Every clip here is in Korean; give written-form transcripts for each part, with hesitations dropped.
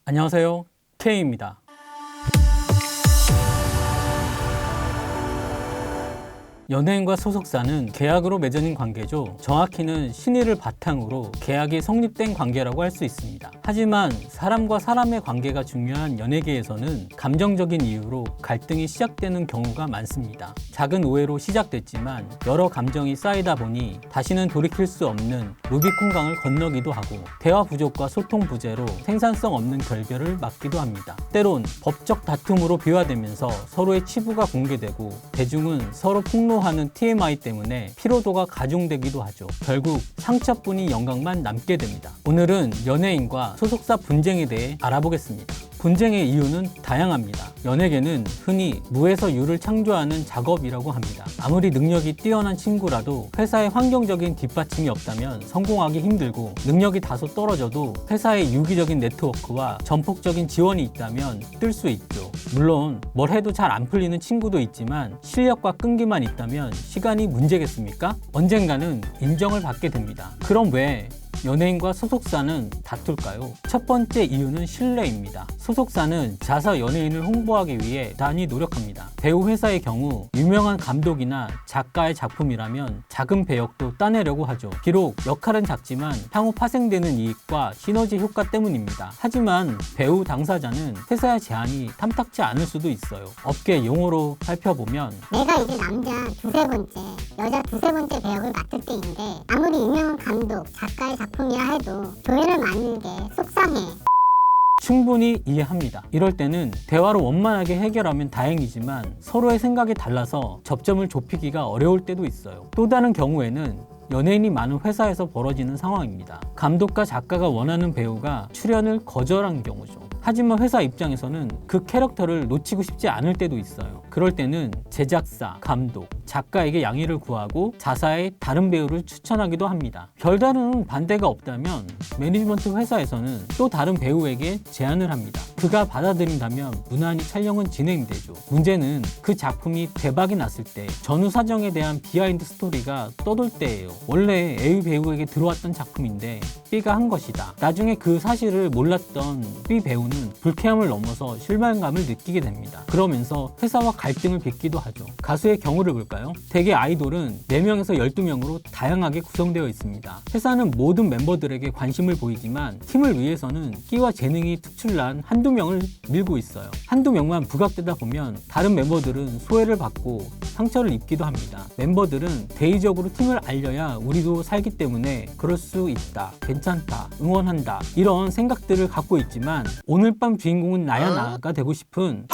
안녕하세요, K입니다. 연예인과 소속사는 계약으로 맺어진 관계죠. 정확히는 신의를 바탕으로 계약이 성립된 관계라고 할 수 있습니다. 하지만 사람과 사람의 관계가 중요한 연예계에서는 감정적인 이유로 갈등이 시작되는 경우가 많습니다. 작은 오해로 시작됐지만 여러 감정이 쌓이다 보니 다시는 돌이킬 수 없는 루비콘강을 건너기도 하고 대화 부족과 소통 부재로 생산성 없는 결별을 맞기도 합니다. 때론 법적 다툼으로 비화되면서 서로의 치부가 공개되고 대중은 서로 폭로하는 TMI 때문에 피로도가 가중되기도 하죠. 결국 상처뿐인 영광만 남게 됩니다. 오늘은 연예인과 소속사 분쟁에 대해 알아보겠습니다. 분쟁의 이유는 다양합니다. 연예계는 흔히 무에서 유를 창조하는 작업이라고 합니다. 아무리 능력이 뛰어난 친구라도 회사의 환경적인 뒷받침이 없다면 성공하기 힘들고, 능력이 다소 떨어져도 회사의 유기적인 네트워크와 전폭적인 지원이 있다면 뜰 수 있죠. 물론 뭘 해도 잘 안 풀리는 친구도 있지만 실력과 끈기만 있다면 시간이 문제겠습니까? 언젠가는 인정을 받게 됩니다. 그럼 왜 연예인과 소속사는 다툴까요? 첫 번째 이유는 신뢰입니다. 소속사는 자사 연예인을 홍보하기 위해 단히 노력합니다. 배우 회사의 경우 유명한 감독이나 작가의 작품이라면 작은 배역도 따내려고 하죠. 비록 역할은 작지만 향후 파생되는 이익과 시너지 효과 때문입니다. 하지만 배우 당사자는 회사의 제안이 탐탁지 않을 수도 있어요. 업계 용어로 살펴보면 내가 이제 남자 두세 번째, 여자 두세 번째 배역을 맡을 때인데 아무리 유명한 감독, 작가의 작품이라 해도 조회를 맞는 게 속상해. 충분히 이해합니다. 이럴 때는 대화로 원만하게 해결하면 다행이지만 서로의 생각이 달라서 접점을 좁히기가 어려울 때도 있어요. 또 다른 경우에는 연예인이 많은 회사에서 벌어지는 상황입니다. 감독과 작가가 원하는 배우가 출연을 거절한 경우죠. 하지만 회사 입장에서는 그 캐릭터를 놓치고 싶지 않을 때도 있어요. 그럴 때는 제작사, 감독, 작가에게 양해를 구하고 자사의 다른 배우를 추천하기도 합니다. 별다른 반대가 없다면 매니지먼트 회사에서는 또 다른 배우에게 제안을 합니다. 그가 받아들인다면 무난히 촬영은 진행되죠. 문제는 그 작품이 대박이 났을 때 전후 사정에 대한 비하인드 스토리가 떠돌 때예요. 원래 A 배우에게 들어왔던 작품인데 B가 한 것이다. 나중에 그 사실을 몰랐던 B 배우는 불쾌함을 넘어서 실망감을 느끼게 됩니다. 그러면서 회사와 갈등을 빚기도 하죠. 가수의 경우를 볼까요? 대개 아이돌은 4명에서 12명으로 다양하게 구성되어 있습니다. 회사는 모든 멤버들에게 관심을 보이지만 팀을 위해서는 끼와 재능이 특출난 한두 명을 밀고 있어요. 한두 명만 부각되다 보면 다른 멤버들은 소외를 받고 상처를 입기도 합니다. 멤버들은 대의적으로 팀을 알려야 우리도 살기 때문에 그럴 수 있다, 괜찮다, 응원한다, 이런 생각들을 갖고 있지만 오늘 밤 주인공은 나야 나가 되고 싶은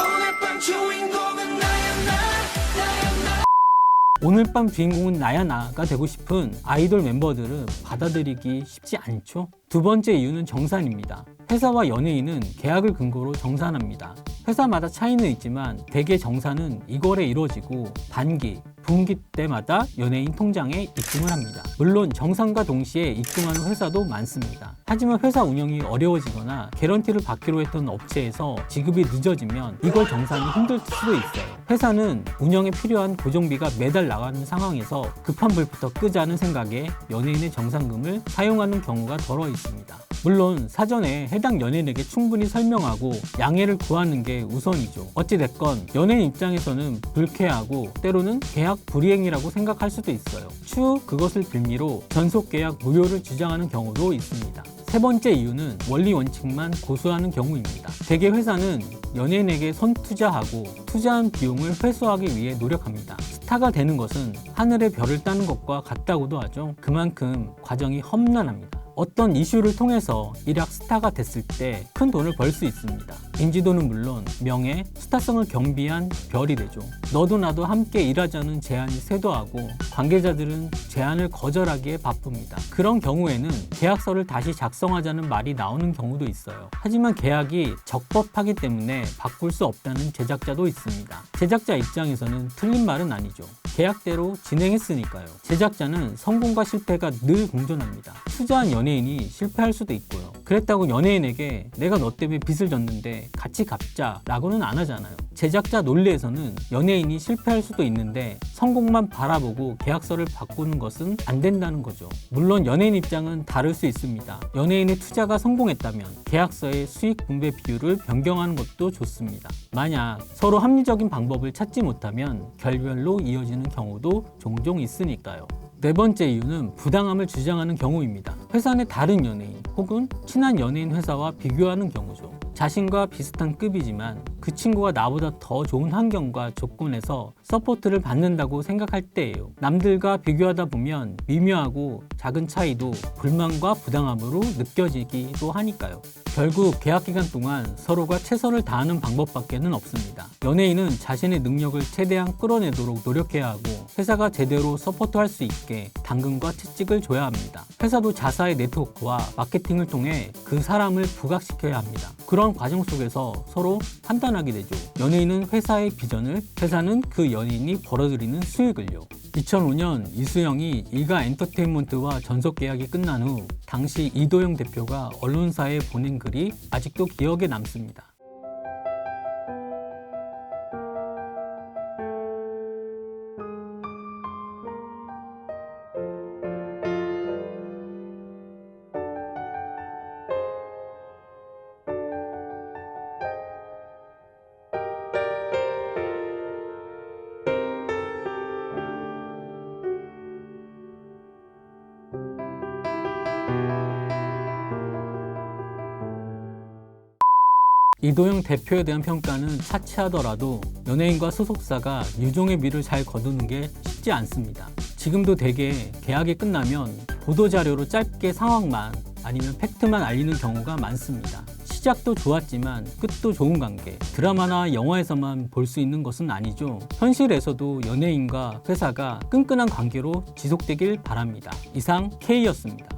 오늘 밤 주인공은 나야 나가 되고 싶은 아이돌 멤버들은 받아들이기 쉽지 않죠. 두 번째 이유는 정산입니다. 회사와 연예인은 계약을 근거로 정산합니다. 회사마다 차이는 있지만 대개 정산은 2월에 이루어지고 반기, 분기 때마다 연예인 통장에 입금을 합니다. 물론 정산과 동시에 입금하는 회사도 많습니다. 하지만 회사 운영이 어려워지거나 개런티를 받기로 했던 업체에서 지급이 늦어지면 이걸 정산이 힘들 수도 있어요. 회사는 운영에 필요한 고정비가 매달 나가는 상황에서 급한 불부터 끄자는 생각에 연예인의 정산금을 사용하는 경우가 덜어 있습니다. 물론 사전에 해당 연예인에게 충분히 설명하고 양해를 구하는 게 우선이죠. 어찌됐건 연예인 입장에서는 불쾌하고 때로는 계약 불이행이라고 생각할 수도 있어요. 추후 그것을 빌미로 전속계약 무효를 주장하는 경우도 있습니다. 세 번째 이유는 원리 원칙만 고수하는 경우입니다. 대개 회사는 연예인에게 선투자하고 투자한 비용을 회수하기 위해 노력합니다. 스타가 되는 것은 하늘의 별을 따는 것과 같다고도 하죠. 그만큼 과정이 험난합니다. 어떤 이슈를 통해서 일약 스타가 됐을 때 큰 돈을 벌 수 있습니다. 인지도는 물론 명예, 스타성을 겸비한 별이 되죠. 너도 나도 함께 일하자는 제안이 쇄도하고 관계자들은 제안을 거절하기에 바쁩니다. 그런 경우에는 계약서를 다시 작성하자는 말이 나오는 경우도 있어요. 하지만 계약이 적법하기 때문에 바꿀 수 없다는 제작자도 있습니다. 제작자 입장에서는 틀린 말은 아니죠. 계약대로 진행했으니까요. 제작자는 성공과 실패가 늘 공존합니다. 투자한 연예인이 실패할 수도 있고요. 그랬다고 연예인에게 내가 너 때문에 빚을 졌는데 같이 갚자 라고는 안 하잖아요. 제작자 논리에서는 연예인이 실패할 수도 있는데 성공만 바라보고 계약서를 바꾸는 것은 안 된다는 거죠. 물론 연예인 입장은 다를 수 있습니다. 연예인의 투자가 성공했다면 계약서의 수익 분배 비율을 변경하는 것도 좋습니다. 만약 서로 합리적인 방법을 찾지 못하면 결별로 이어지는 경우도 종종 있으니까요. 네 번째 이유는 부당함을 주장하는 경우입니다. 회사 내 다른 연예인 혹은 친한 연예인 회사와 비교하는 경우죠. 자신과 비슷한 급이지만 그 친구가 나보다 더 좋은 환경과 조건에서 서포트를 받는다고 생각할 때예요. 남들과 비교하다 보면 미묘하고 작은 차이도 불만과 부당함으로 느껴지기도 하니까요. 결국 계약 기간 동안 서로가 최선을 다하는 방법밖에는 없습니다. 연예인은 자신의 능력을 최대한 끌어내도록 노력해야 하고 회사가 제대로 서포트할 수 있게 당근과 채찍을 줘야 합니다. 회사도 자사의 네트워크와 마케팅을 통해 그 사람을 부각시켜야 합니다. 그런 과정 속에서 서로 판단하게 되죠. 연예인은 회사의 비전을, 회사는 그 연예인이 벌어들이는 수익을요. 2005년 이수영이 일가 엔터테인먼트와 전속 계약이 끝난 후 당시 이도영 대표가 언론사에 보낸 글이 아직도 기억에 남습니다. 이도영 대표에 대한 평가는 차치하더라도 연예인과 소속사가 유종의 미를 잘 거두는 게 쉽지 않습니다. 지금도 대개 계약이 끝나면 보도자료로 짧게 상황만 아니면 팩트만 알리는 경우가 많습니다. 시작도 좋았지만 끝도 좋은 관계, 드라마나 영화에서만 볼 수 있는 것은 아니죠. 현실에서도 연예인과 회사가 끈끈한 관계로 지속되길 바랍니다. 이상 K였습니다.